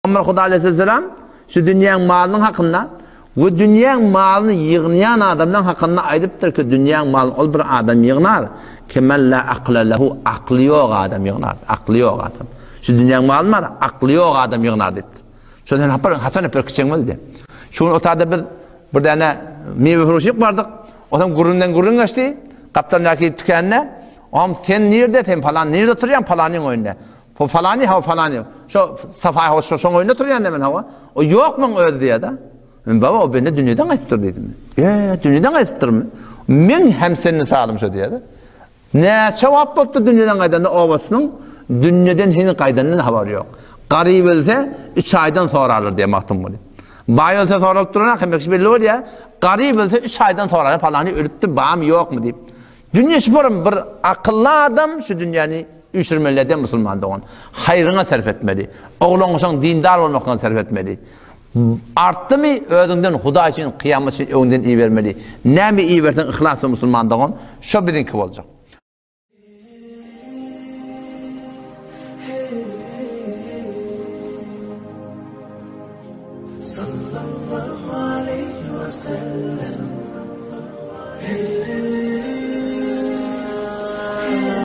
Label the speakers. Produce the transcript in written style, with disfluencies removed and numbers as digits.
Speaker 1: Peygamber Huda Aleyhisselam şu dünyanın malının hakkında ve dünyanın malını yığınayan adamdan hakkında ayırıptır ki dünyanın malını ol bir adam yığınar kemen la akla lehu aklı yok adam yığınar. Aklı yok adam. Şu dünyanın malını var aklı yok adam yığınar dedi. Şundan Hasan hep kıçılmadı dedi. Şunun otada bir tane meyve fırışık vardık. O zaman gururundan geçti. Kaptandaki tükenine. Oğlum sen nerede? Sen falan nerede oturuyorsun falanın oyunda? Bu falani hava falani. Şu safaya hava şu oyunda oturuyorsun hemen hava. O yok mu öyle diye da. Baba o bende dünyadan kaçıptır dedim. Dünyadan kaçıptır mı? Men hem seninle sağlam şu diye da. Ne cevap buldu dünyadan kaydanın ovasının dünyadan senin kaydanın haberi yok. Garip else 3 aydan sonra alır diye mahtum bunu. Bay else sonra oturana hemek belli olur ya. Garip else 3 aydan sonra falanı ölüptü bağım yok mu deyip. Dünya şuparım bir akıllı adam şu dünyanı üçürmelerde Müslüman doğan. Hayrına sarf etmeli. Oğlun dindar olmaktan sarf etmeli. Arttı mı ödünden Huda için kıyamet için önden iyi vermeli. Ne mi iyi versen ihlaslı Müslüman doğan. Şu bizimki olacak.